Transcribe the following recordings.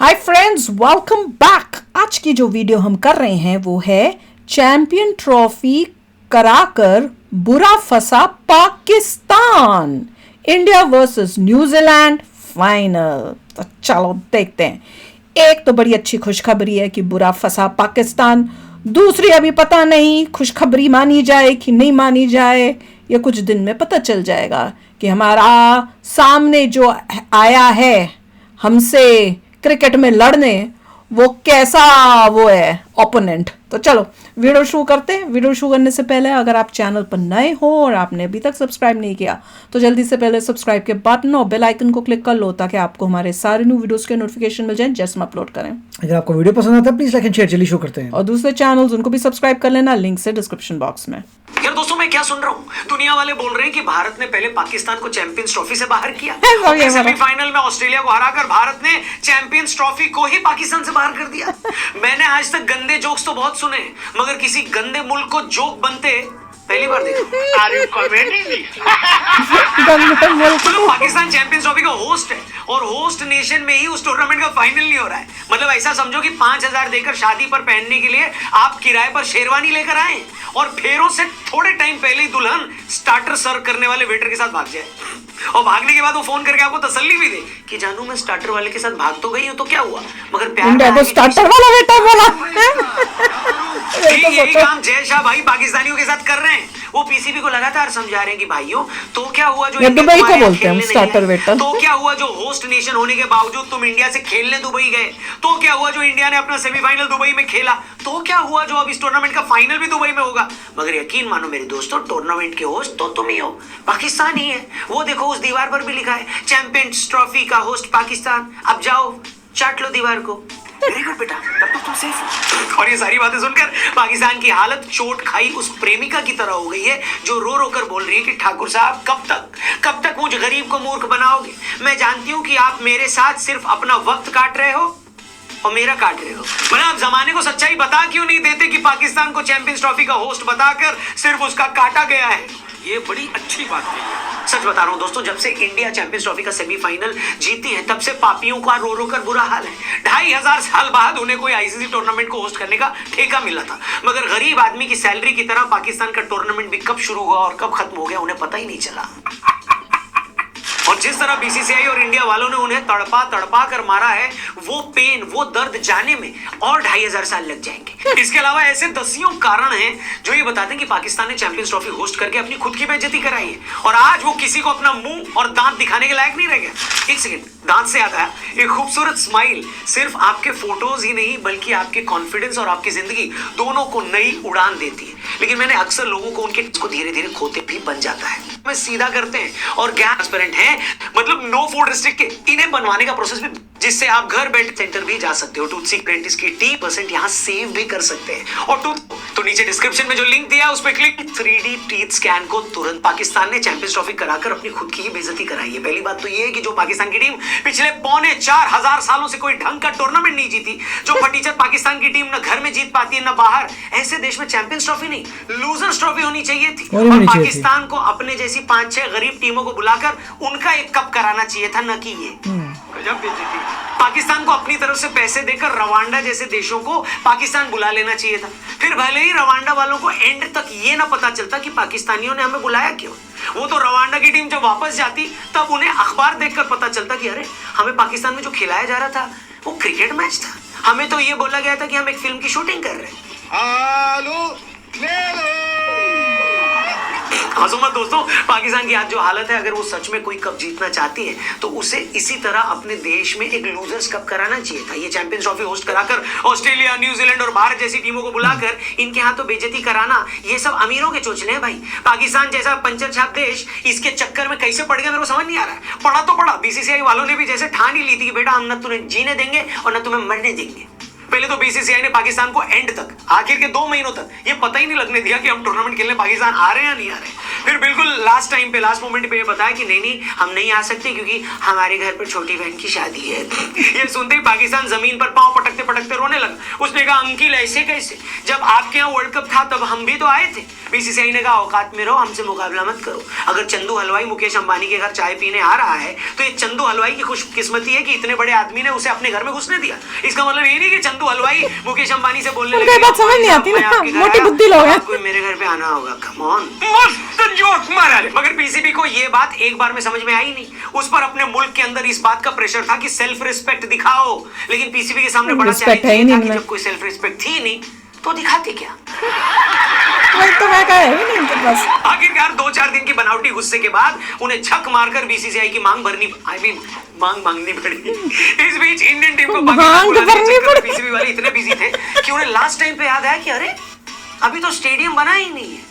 Hi friends, welcome back. आज की जो वीडियो हम कर रहे हैं वो है चैंपियन ट्रॉफी कराकर बुरा फंसा Pakistan, India versus New Zealand final. तो चलो देखते हैं। एक तो बड़ी अच्छी खुशखबरी है कि बुरा फंसा पाकिस्तान। दूसरी अभी पता नहीं खुशखबरी मानी जाए कि नहीं मानी जाए, ये कुछ दिन में पता चल जाएगा कि हमारा सामने जो आया है हमसे क्रिकेट में लड़ने, वो कैसा वो है ओपोनेंट। तो चलो वीडियो शुरू करते हैं। वीडियो शुरू करने से पहले अगर आप चैनल पर नए हो और आपने अभी तक सब्सक्राइब नहीं किया तो जल्दी से पहले सब्सक्राइब के बटन और बेल आइकन को क्लिक कर लो ताकि आपको हमारे सारे न्यू वीडियोस के नोटिफिकेशन मिल जाए जैसे हम अपलोड करें। अगर आपको वीडियो पसंद आता है प्लीज लाइक एंड शेयर। चलिए शुरू करते हैं। और दूसरे चैनल्स उनको भी सब्सक्राइब कर लेना, लिंक से डिस्क्रिप्शन बॉक्स में। यार दोस्तों, मैं क्या सुन रहा हूँ, दुनिया वाले बोल रहे हैं कि भारत ने पहले पाकिस्तान को चैंपियंस ट्रॉफी से बाहर किया। सेमीफाइनल में ऑस्ट्रेलिया को हराकर भारत ने चैंपियंस ट्रॉफी को ही पाकिस्तान से बाहर कर दिया। मैंने आज तक गंदे जोक्स तो बहुत सुने, मगर किसी गंदे मुल्क को जोक बनते पहली बार देखा। Are you comedy? मतलब पाकिस्तान चैंपियंस ट्रॉफी का होस्ट है और होस्ट नेशन में ही उस टूर्नामेंट का फाइनल नहीं हो रहा है। मतलब ऐसा समझो कि 5,000 देकर शादी पर पहनने के लिए आप किराए पर शेरवानी लेकर आए और फेरों से थोड़े टाइम पहले ही दुल्हन स्टार्टर सर्व करने वाले वेटर के साथ भाग जाए और भागने के बाद वो फोन करके आपको तसल्ली भी दे कि जानू मैं स्टार्टर वाले के साथ भाग तो गई हूं तो क्या हुआ, मगर प्यार स्टार्टर वाला वेटर बोला। यही काम जय शाह भाई पाकिस्तानियों के साथ कर रहे हैं। वो पीसीबी को लगातार समझा रहे हैं कि भाइयों तो क्या हुआ जो दुबई को बोलते हैं स्टार्टर वेटर, तो क्या हुआ जो होस्ट नेशन होने के बावजूद तुम इंडिया से खेलने दुबई गए, तो क्या हुआ जो इंडिया ने अपना सेमीफाइनल दुबई में खेला, तो क्या हुआ जो अब इस टूर्नामेंट का फाइनल भी दुबई में होगा। मगर यकीन मानो मेरे दोस्तों, टूर्नामेंट के होस्ट तो तुम ही हो, पाकिस्तान ही है। वो देखो उस दीवार पर भी लिखा है चैंपियंस ट्रॉफी का होस्ट पाकिस्तान। अब जाओ चाट लो दीवार को। वेरी गुड बेटा, तब तो तुम सेफ हो। और ये सारी बातें सुनकर पाकिस्तान की हालत चोट खाई उस प्रेमिका की तरह हो गई है जो रो रो कर बोल रही है कि ठाकुर साहब कब तक मुझ गरीब को मूर्ख बनाओगे। मैं जानती हूँ कि आप मेरे साथ सिर्फ अपना वक्त काट रहे हो और मेरा काट रहे हो। मतलब आप जमाने को सच्चाई बता क्यों नहीं देते कि पाकिस्तान को चैंपियंस ट्रॉफी का होस्ट बताकर सिर्फ उसका काटा गया है। ये बड़ी अच्छी बात है। सच बता रहा हूं दोस्तों, जब से इंडिया चैंपियंस ट्रॉफी का सेमीफाइनल जीती है तब से पापियों का रो रो कर बुरा हाल है। 2,500 साल बाद उन्हें कोई आईसीसी टूर्नामेंट को होस्ट करने का ठेका मिला था, मगर गरीब आदमी की सैलरी की तरह पाकिस्तान का टूर्नामेंट भी कब शुरू हुआ और कब खत्म हो गया उन्हें पता ही नहीं चला। और जिस तरह बीसीसीआई और इंडिया वालों ने उन्हें तड़पा कर मारा है, वो पेन वो दर्द जाने में और 2,500 साल लग जाएंगे। इसके अलावा ऐसे दसियों कारण हैं जो ये बताते हैं कि पाकिस्तान ने चैंपियंस ट्रॉफी होस्ट करके अपनी खुद की बेइज्जती कराई है और आज वो किसी को अपना मुंह और दांत दिखाने के लायक नहीं रह गया। एक सेकंड, दांत से याद आया, एक खूबसूरत स्माइल सिर्फ आपके फोटोज ही नहीं बल्कि आपके कॉन्फिडेंस और आपकी जिंदगी दोनों को नई उड़ान देती है। लेकिन मैंने अक्सर लोगों को उनके को धीरे धीरे खोते भी बन जाता है। मैं सीधा करते हैं और ट्रांसपेरेंट है, मतलब नो फूड रिस्ट्रिक्ट के इन्हें बनवाने का प्रोसेस भी, जिससे आप घर बैठ सेंटर भी जा सकते हो। टूथसीक प्रेंटिस की 10% यहाँ सेव भी कर सकते हैं। और तो नीचे डिस्क्रिप्शन में जो लिंक दिया है उस पर क्लिक 3D टीथ स्कैन को तुरंत। पाकिस्तान ने चैंपियंस ट्रॉफी कराकर अपनी खुद की ही बेइज्जती कराई है। पहली बात तो ये है कि जो पाकिस्तान की टीम पिछले 4,500 सालों से कोई ढंग का टूर्नामेंट नहीं जीती, जो फटीचर पाकिस्तान की टीम न घर में जीत पाती है न बाहर, ऐसे देश में चैंपियंस ट्रॉफी नहीं लूजर्स ट्रॉफी होनी चाहिए थी। और पाकिस्तान को अपने जैसी 5-6 गरीब टीमों को बुलाकर उनका एक कप कराना चाहिए था, न कि ये। पाकिस्तान को अपनी तरफ से पैसे देकर रवांडा जैसे देशों को पाकिस्तान बुला लेना चाहिए था। फिर भले ही रवांडा वालों को एंड तक ये ना पता चलता कि पाकिस्तानियों ने हमें बुलाया क्यों। वो तो रवांडा की टीम जब वापस जाती तब उन्हें अखबार देखकर पता चलता कि अरे हमें पाकिस्तान में जो खिलाया जा रहा था वो क्रिकेट मैच था। हमें तो ये बोला गया था कि हम एक फिल्म की शूटिंग कर रहे हैं। हंसो मत दोस्तों, पाकिस्तान की आज जो हालत है, अगर वो सच में कोई कप जीतना चाहती है तो उसे इसी तरह अपने देश में एक लूजर्स कप कराना चाहिए था। ये चैंपियंस ट्रॉफी होस्ट कराकर ऑस्ट्रेलिया, न्यूजीलैंड और भारत जैसी टीमों को बुलाकर इनके हाथों बेइज्जती कराना, ये सब अमीरों के चोचले हैं भाई। पाकिस्तान जैसा पंचर छाप देश इसके चक्कर में कैसे पड़ गया मेरे को समझ नहीं आ रहा है। पड़ा तो पड़ा, बीसीसीआई वालों ने भी जैसे ठान ही ली थी कि बेटा हम न तुम्हें जीने देंगे और न तुम्हें मरने देंगे। पहले तो बीसीसीआई ने पाकिस्तान को एंड तक, आखिर के 2 महीनों तक ये पता ही नहीं लगने दिया कि हम टूर्नामेंट खेलने पाकिस्तान आ रहे हैं या नहीं आ रहे। फिर बिल्कुल लास्ट टाइम पे, लास्ट मोमेंट पे ये बताया कि नहीं हम नहीं आ सकते क्योंकि हमारे घर पर छोटी बहन की शादी है। ये सुनते ही पाकिस्तान जमीन पर पांव पटकते पटकते रोने लगा। उसने कहा अंकिल ऐसे कैसे, जब आपके यहाँ वर्ल्ड कप था तब हम भी तो आए थे। बीसीसीआई ने कहा औकात में रहो, हमसे मुकाबला मत करो। अगर चंदू हलवाई मुकेश अंबानी के घर चाय पीने आ रहा है तो ये चंदू हलवाई की खुशकिस्मती है कि इतने बड़े आदमी ने उसे अपने घर में घुसने दिया। इसका मतलब ये नहीं कि चंदू हलवाई मुकेश अंबानी से बोलने लगे, बात समझ नहीं आती ना, मोटी बुद्धि लोग हैं। आपको मेरे घर पे आना होगा। कम ऑन, मस्त जोक मारा। मगर पीसीबी को ये बात एक बार में समझ में आई नहीं। उस पर अपने मुल्क के अंदर इस बात का प्रेशर था कि सेल्फ रिस्पेक्ट दिखाओ, लेकिन पीसीबी के सामने बड़ा चैलेंज था कि जब कोई सेल्फ रिस्पेक्ट थी नहीं तो दिखाते क्या। तो मैं कहा है नहीं उनके पास। आखिरकार 2-4 दिन की बनावटी गुस्से के बाद उन्हें झक मारकर बीसीसीआई की मांग मांगनी पड़ी। इस बीच इंडियन टीम को पीसीबी वाले इतने बिजी थे कि उन्हें लास्ट टाइम पे याद आया कि अरे अभी तो स्टेडियम बना ही नहीं है।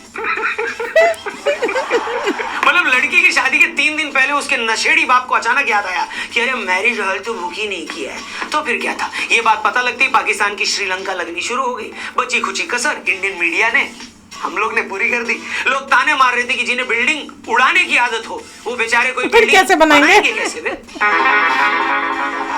मतलब लड़की की शादी के 3 दिन पहले उसके नशेड़ी बाप को अचानक याद आया कि अरे मैरिज हॉल तो बुक ही नहीं किया है। तो फिर क्या था, ये बात पता लगती पाकिस्तान की श्रीलंका लगनी शुरू हो गई। बची खुची कसर इंडियन मीडिया ने, हम लोग ने पूरी कर दी। लोग ताने मार रहे थे कि जिन्हें बिल्डिंग उड़ाने की आदत हो वो बेचारे कोई बिल्डिंग कैसे बनाएंगे कैसे वे?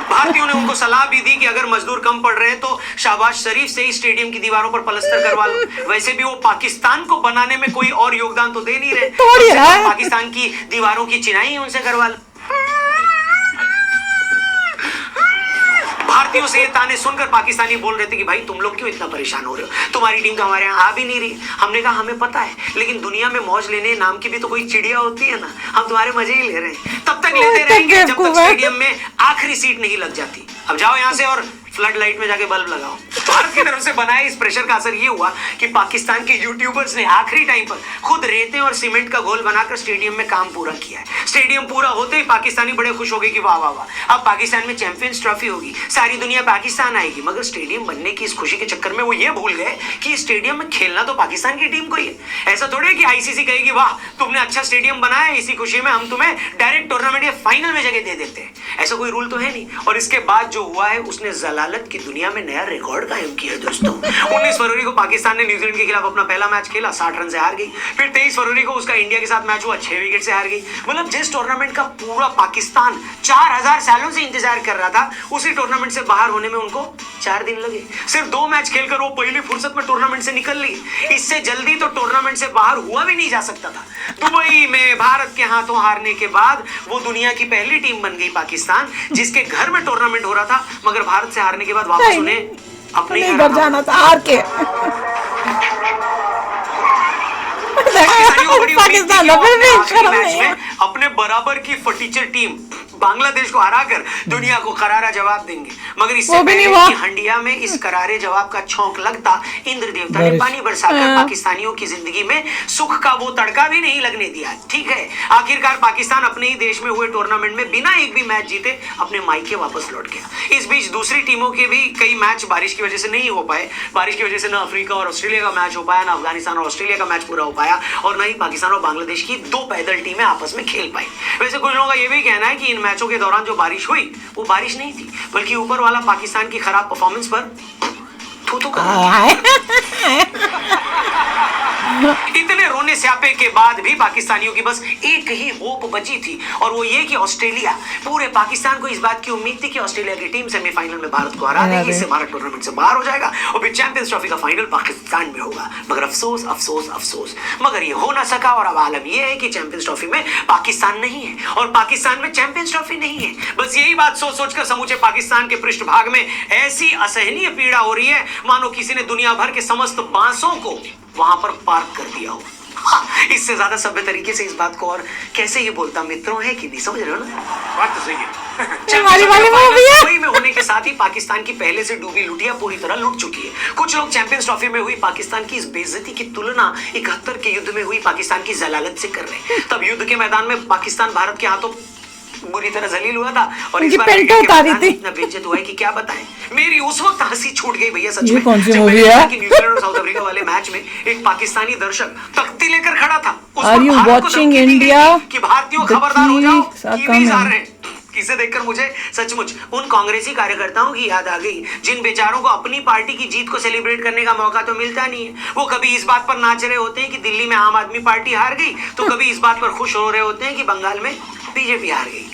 भारतीयों ने उनको सलाह भी दी कि अगर मजदूर कम पड़ रहे हैं तो शाहबाज शरीफ से ही स्टेडियम की दीवारों पर पलस्तर करवा लो। वैसे भी वो पाकिस्तान को बनाने में कोई और योगदान तो दे नहीं रहे, तो पाकिस्तान की दीवारों की चिनाई उनसे करवा लो। भारतीयों से ये ताने सुनकर पाकिस्तानी बोल रहे थे कि भाई तुम लोग क्यों इतना परेशान हो रहे हो, तुम्हारी टीम तो हमारे यहाँ आ भी नहीं रही। हमने कहा हमें पता है, लेकिन दुनिया में मौज लेने नाम की भी तो कोई चिड़िया होती है ना, हम तुम्हारे मजे ही ले रहे हैं। तब तक लेते रहेंगे जब तक स्टेडियम में आखिरी सीट नहीं लग जाती। अब जाओ यहाँ से और फ्लड लाइट में जाके बल्ब लगाओ। भारत की तरफ से बनाए इस प्रेशर का असर ये हुआ कि पाकिस्तान के यूट्यूबर्स ने आखिरी टाइम पर खुद रेते और सीमेंट का घोल बनाकर स्टेडियम में काम पूरा किया है। स्टेडियम पूरा होते ही पाकिस्तानी बड़े खुश हो गए कि वाह वाह वाह, अब पाकिस्तान में चैंपियंस ट्रॉफी होगी, सारी दुनिया पाकिस्तान आएगी। मगर स्टेडियम बनने की इस खुशी के चक्कर में वो ये भूल गए कि स्टेडियम में खेलना तो पाकिस्तान की टीम को ही है। ऐसा थोड़े कि आईसीसी कहेगी वाह तुमने अच्छा स्टेडियम बनाया, इसी खुशी में हम तुम्हें डायरेक्ट टूर्नामेंट के फाइनल में जगह दे देते हैं। ऐसा कोई रूल तो है नहीं। और इसके बाद जो हुआ है उसने जलालत की दुनिया में नया रिकॉर्ड कायम किया दोस्तों। 19 फरवरी को पाकिस्तान ने न्यूजीलैंड के खिलाफ अपना पहला मैच खेला, 60 रन से हार गई। फिर 23 फरवरी को उसका इंडिया के साथ मैच हुआ, 6 विकेट से हार गई। मतलब जिस टूर्नामेंट का पूरा पाकिस्तान 4000 सालों से इंतजार कर रहा था, उसी टूर्नामेंट से बाहर होने में उनको 4 दिन लगे। सिर्फ 2 मैच खेलकर वो पहली फुर्सत में टूर्नामेंट से निकल ली। इससे जल्दी तो टूर्नामेंट से बाहर हुआ भी नहीं जा सकता था। दुबई में भारत के हाथों हारने के बाद वो दुनिया की पहली टीम बन गई पाकिस्तान, जिसके घर में टूर्नामेंट हो रहा था, मगर भारत से हारने के बाद वापस उन्हें अपने घर जाना था हार के। पाकिस्तान अपने बराबर की फटीचर टीम बांग्लादेश को हराकर दुनिया को करारा जवाब देंगे। मगर इससे पहले कि हंडिया में इस करारे जवाब का छौंक लगता, इंद्र देवता ने पानी बरसाकर पाकिस्तानियों की जिंदगी में सुख का वो तड़का भी नहीं लगने दिया। ठीक है, आखिरकार पाकिस्तान अपने ही देश में हुए टूर्नामेंट में बिना एक भी मैच जीते अपने मायके वापस लौट गया। इस बीच दूसरी टीमों के भी कई मैच बारिश की वजह से नहीं हो पाए। बारिश की वजह से न अफ्रीका और ऑस्ट्रेलिया का मैच हो पाया, न अफगानिस्तान और ऑस्ट्रेलिया का मैच पूरा हो पाया, और न ही पाकिस्तान और बांग्लादेश की 2 पैदल टीमें आपस में खेल पाई। वैसे कुछ लोगों का यह भी कहना है कि इन मैचों के दौरान जो बारिश हुई वो बारिश नहीं थी, बल्कि ऊपर वाला पाकिस्तान की खराब परफॉर्मेंस पर थू इतने रोने स्यापे के बाद भी पाकिस्तानियों की बस एक ही होप बची थी, और वो ये कि ऑस्ट्रेलिया, पूरे पाकिस्तान को इस बात की उम्मीद थी कि ऑस्ट्रेलिया की टीम सेमीफाइनल में भारत को हरा देगी, इससे भारत टूर्नामेंट से बाहर हो जाएगा और फिर चैंपियंस ट्रॉफी का फाइनल पाकिस्तान में होगा। मगर अफसोस अफसोस अफसोस, मगर ये हो ना सका। और अब आलम ये है कि चैंपियंस ट्रॉफी में पाकिस्तान नहीं है और पाकिस्तान में चैंपियंस ट्रॉफी नहीं है। बस यही बात सोच सोचकर समूचे पाकिस्तान के पृष्ठभाग में ऐसी असहनीय पीड़ा हो रही है मानो किसी ने दुनिया भर के समस्त बांसों को वहां पर पार्क कर दिया हो। इससे ज्यादा सभ्य तरीके से इस बात को और कैसे ये बोलता मित्रों है कि नहीं, समझ रहे हो ना? बात तो सही है। दुबई में होने के साथ ही पाकिस्तान की पहले से डूबी लुटिया पूरी तरह लुट चुकी है। कुछ लोग चैंपियंस ट्रॉफी में हुई पाकिस्तान की इस बेइज्जती की तुलना 71 के युद्ध में हुई पाकिस्तान की जलालत से कर रहे हैं। तब युद्ध के मैदान में पाकिस्तान भारत के हाथों बुरी तरह जलील हुआ था और इस बार इतना बेइज्जत हुआ है कि क्या बताएं। मेरी उस वक्त हंसी छूट गई भैया, सच में। न्यूजीलैंड और साउथ अफ्रीका वाले मैच में एक पाकिस्तानी दर्शक तख्ती लेकर खड़ा था, Are you watching India? कि भारतीयों खबरदार हो जाओ, कीवीज आ रहे हैं। इसे देखकर मुझे सचमुच उन कांग्रेसी कार्यकर्ताओं की याद आ गई जिन बेचारों को अपनी पार्टी की जीत को सेलिब्रेट करने का मौका तो मिलता नहीं है। वो कभी इस बात पर नाच रहे होते हैं कि दिल्ली में आम आदमी पार्टी हार गई, तो कभी इस बात पर खुश हो रहे होते हैं कि बंगाल में बीजेपी हार गई।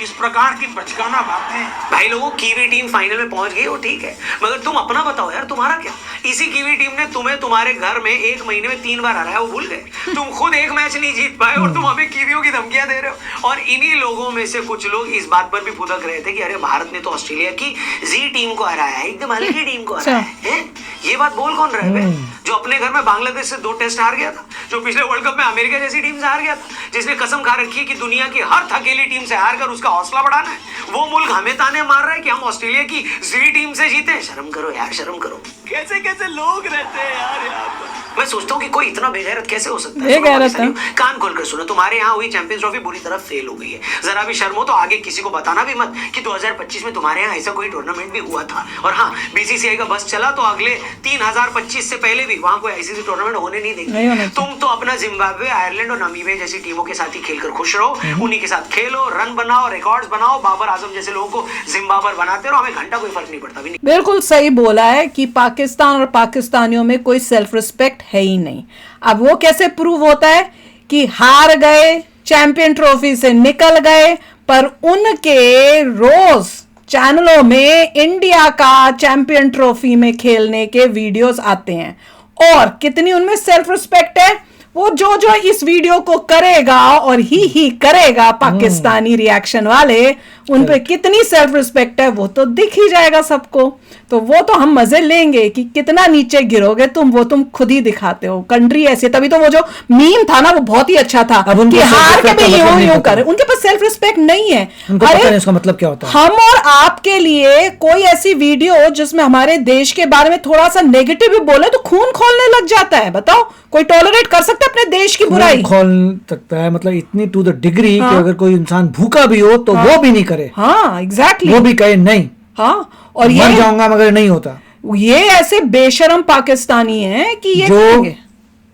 इस प्रकार की बचकाना बातें भाई लोगों, कीवी टीम फाइनल में पहुंच गई, वो ठीक है, मगर तुम अपना बताओ यार, तुम्हारा क्या? इसी कीवी टीम ने तुम्हें तुम्हारे घर में 1 महीने में 3 बार हराया, वो भूल गए? तुम खुद एक मैच नहीं जीत पाए और तुम हमें कीवियों की धमकियां दे रहे हो। और इन्हीं लोगों में से कुछ लोग इस बात पर भी फुदक रहे थे कि अरे भारत ने तो ऑस्ट्रेलिया की जी टीम को हराया है, एकदम हल्की टीम को हराया है। ये बात बोल कौन रहा है? जो अपने घर में बांग्लादेश से 2 टेस्ट हार गया था, जो पिछले वर्ल्ड कप में अमेरिका जैसी टीम से हार गया था, जिसने कसम खा रखी है कि दुनिया की हर थकेली टीम से हार कर उसका हौसला बढ़ाना है, वो मुल्क हमें ताने मार रहा है कि हम ऑस्ट्रेलिया की जी टीम से जीते। शर्म करो यार, शर्म करो। कैसे कैसे लोग रहते हैं यार यहाँ पर। मैं सोचता हूँ कि कोई इतना बेगैरत कैसे हो सकता है। बेगैरत सुनो पाकिस्तानियों, कान खोलकर सुनो, तुम्हारे यहाँ हुई चैंपियंस ट्रॉफी बुरी तरह फेल हो गई है। जरा भी शर्म हो तो आगे किसी को बताना भी मत कि 2025 में तुम्हारे यहाँ ऐसा कोई टूर्नामेंट भी हुआ था। और हाँ, बीसीसीआई का बस चला तो अगले 3025 से पहले भी वहाँ कोई आईसीसी टूर्नामेंट होने नहीं देंगे। तुम तो अपना जिम्बाब्वे, आयरलैंड और नामीबिया जैसी टीमों के साथ ही खेलकर खुश रहो, उन्हीं के साथ खेलो, रन बनाओ, रिकॉर्ड्स बनाओ, बाबर आजम जैसे लोगों को जिम्बाब्वे बनाते रहो, हमें घंटा कोई फर्क नहीं पड़ता। भी बिल्कुल सही बोला है कि पाकिस्तान और पाकिस्तानियों में कोई सेल्फ रिस्पेक्ट है ही नहीं। अब वो कैसे प्रूव होता है कि हार गए, चैंपियन ट्रॉफी से निकल गए, पर उनके रोज चैनलों में इंडिया का चैंपियन ट्रॉफी में खेलने के वीडियोस आते हैं। और कितनी उनमें सेल्फ रिस्पेक्ट है, वो जो जो इस वीडियो को करेगा और ही करेगा पाकिस्तानी रिएक्शन वाले, उन पे कितनी सेल्फ रिस्पेक्ट है वो तो दिख ही जाएगा सबको। तो वो तो हम मजे लेंगे कि कितना नीचे गिरोगे तुम, वो तुम खुद ही दिखाते हो। कंट्री ऐसी, तभी तो वो जो मीम था ना वो बहुत ही अच्छा था कि हार के भी यूं करे। उनके पास सेल्फ रिस्पेक्ट नहीं है। अरे इसका मतलब क्या होता है? हम और आपके लिए कोई ऐसी वीडियो जिसमें हमारे देश के बारे में थोड़ा सा नेगेटिव भी बोले तो खून खोलने लग जाता है। बताओ, कोई टॉलरेट कर सकता है अपने देश की बुराई? खोल सकता है, मतलब इतनी टू द डिग्री कि अगर कोई इंसान भूखा भी हो तो वो भी नहीं करे। हाँ, एग्जैक्टली। वो भी कहे नहीं, हाँ, और मर जाऊंगा मगर नहीं होता। ये ऐसे बेशरम पाकिस्तानी हैं कि ये जो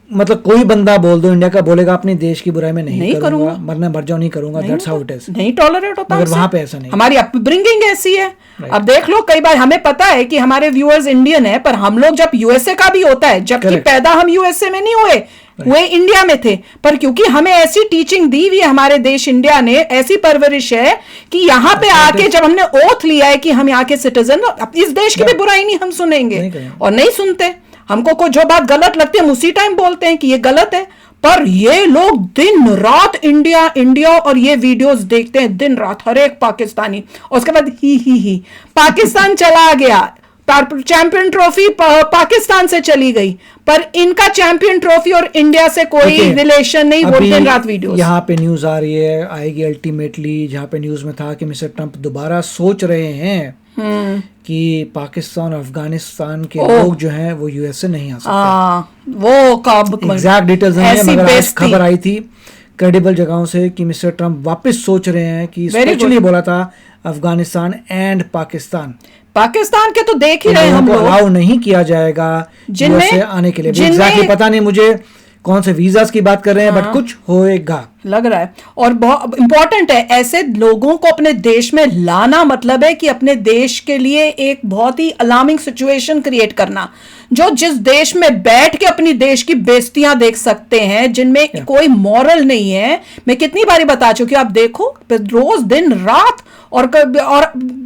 मतलब कोई बंदा बोल दो इंडिया का, बोलेगा अपने देश की बुराई में नहीं करूंगा, मरना मर जाओ नहीं करूंगा, दैट्स हाउ इट इज। नहीं टॉलरेट होता, मगर वहां पे ऐसा नहीं। हमारी अपब्रिंगिंग ऐसी है। अब देख लो, कई बार हमें पता है कि हमारे व्यूअर्स इंडियन है, पर हम लोग जब यूएसए का भी होता है, जबकि पैदा हम यूएसए में नहीं हुए इंडिया में थे, पर क्योंकि हमें ऐसी टीचिंग दी हुई है हमारे देश इंडिया ने, ऐसी परवरिश है कि यहाँ पे आके जब हमने ओथ लिया है कि हम यहाँ के सिटीजन, इस देश की भी बुराई नहीं हम सुनेंगे, और नहीं सुनते। हमको को जो बात गलत लगती है हम उसी टाइम बोलते हैं कि ये गलत है। पर ये लोग दिन रात इंडिया इंडिया और ये वीडियोस देखते हैं दिन रात, हर एक पाकिस्तानी। और उसके बाद ही पाकिस्तान चला गया, चैंपियन ट्रॉफी पाकिस्तान से चली गई, पर इनका चैंपियन ट्रॉफी और इंडिया से कोई रिलेशन नहीं। वो दिन रात वीडियो यहाँ पे न्यूज आ रही है, आएगी अल्टीमेटली, जहाँ पे न्यूज में था कि मिस्टर ट्रंप दोबारा सोच रहे हैं कि पाकिस्तान और अफगानिस्तान के लोग जो हैं वो यूएसए नहीं आ सकते। वो कब एग्जैक्ट डिटेल्स नहीं है, मगर आज खबर आई थी क्रेडिबल जगहों से कि मिस्टर ट्रंप वापस सोच रहे हैं कि स्पेशली बोला था अफगानिस्तान एंड पाकिस्तान के तो देख ही रहे हम लोग, अलाउ नहीं किया जाएगा यूएसए आने के लिए। एग्जैक्टली पता नहीं मुझे कौन से वीजास की बात कर रहे हैं, बट कुछ होएगा लग रहा है। और बहुत इंपॉर्टेंट है ऐसे लोगों को अपने देश में लाना, मतलब है कि अपने देश के लिए एक बहुत ही अलार्मिंग सिचुएशन क्रिएट करना, जो जिस देश में बैठ के अपनी देश की बेइज्जतियां देख सकते हैं, जिनमें कोई मॉरल नहीं है। मैं कितनी बारी बता चुकी हूं, आप देखो रोज दिन रात, और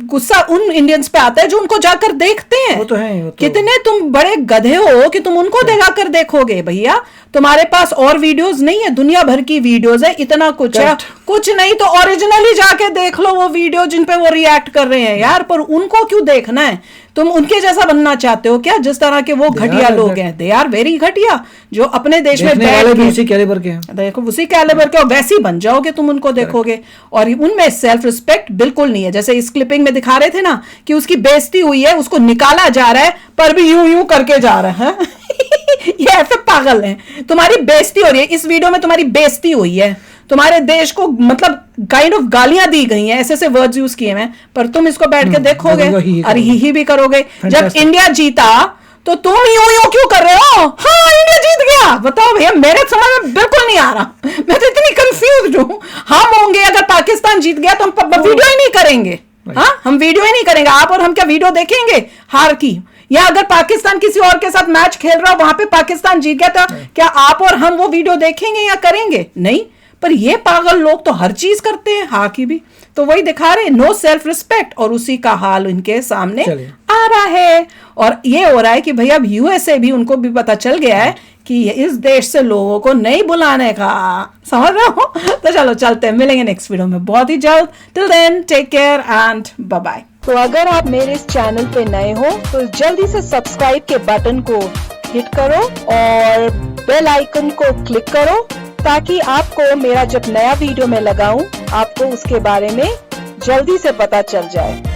गुस्सा उन इंडियंस पे आता है जो उनको जाकर देखते हैं। वो तो है, वो तो कितने तुम बड़े गधे हो कि तुम उनको जाकर देखोगे। भैया तुम्हारे पास और वीडियोस नहीं है, दुनिया भर की वीडियोस है, इतना कुछ है। कुछ नहीं तो ओरिजिनली जाके देख लो वो वीडियो जिन पे वो रिएक्ट कर रहे हैं यार। पर उनको क्यों देखना है? तुम उनके जैसा बनना चाहते हो क्या, जिस तरह के वो घटिया लोग हैं? दे आर वेरी घटिया, जो अपने देश में बैठ के उसी कैलिबर के हैं। देखो उसी कैलिबर के, और वैसे ही बन जाओगे तुम उनको देखोगे। और उनमें सेल्फ रिस्पेक्ट बिल्कुल नहीं है। जैसे इस क्लिपिंग में दिखा रहे थे ना कि उसकी बेइज्जती हुई है, उसको निकाला जा रहा है, पर भी यूं यूं करके जा रहा है। ये ऐसे पागल हैं। तुम्हारी बेइज्जती हो रही है, इस वीडियो में तुम्हारी बेइज्जती हुई है, तुम्हारे देश को मतलब काइंड ऑफ गालियां दी गई हैं, ऐसे वर्ड्स यूज किए हैं, पर तुम इसको बैठ के देखोगे और ही भी करोगे। जब इंडिया जीता तो तुम यूं क्यों कर रहे हो? हाँ इंडिया जीत गया। बताओ भैया, मेरे समझ में बिल्कुल नहीं आ रहा, मैं तो इतनी कंफ्यूज हूँ। हम होंगे अगर पाकिस्तान जीत गया तो हम वीडियो ही नहीं करेंगे। हाँ, हम वीडियो ही नहीं करेंगे। आप और हम क्या वीडियो देखेंगे हार की? या अगर पाकिस्तान किसी और के साथ मैच खेल रहा हो, वहां पे पाकिस्तान जीत गया, तो क्या आप और हम वो वीडियो देखेंगे या करेंगे? नहीं। पर ये पागल लोग तो हर चीज करते हैं, हाँ की भी। तो वही दिखा रहे, नो सेल्फ रिस्पेक्ट, और उसी का हाल इनके सामने आ रहा है। और ये हो रहा है कि भैया अब यूएसए भी, उनको भी पता चल गया है कि इस देश से लोगों को नहीं बुलाने का। समझ रहे हो? तो चलो चलते हैं, मिलेंगे नेक्स्ट वीडियो में बहुत ही जल्द। Till then take care and bye bye. तो अगर आप मेरे इस चैनल पे नए हो तो जल्दी से सब्सक्राइब के बटन को हिट करो और बेल आइकन को क्लिक करो, ताकि आपको मेरा जब नया वीडियो मैं लगाऊं आपको उसके बारे में जल्दी से पता चल जाए।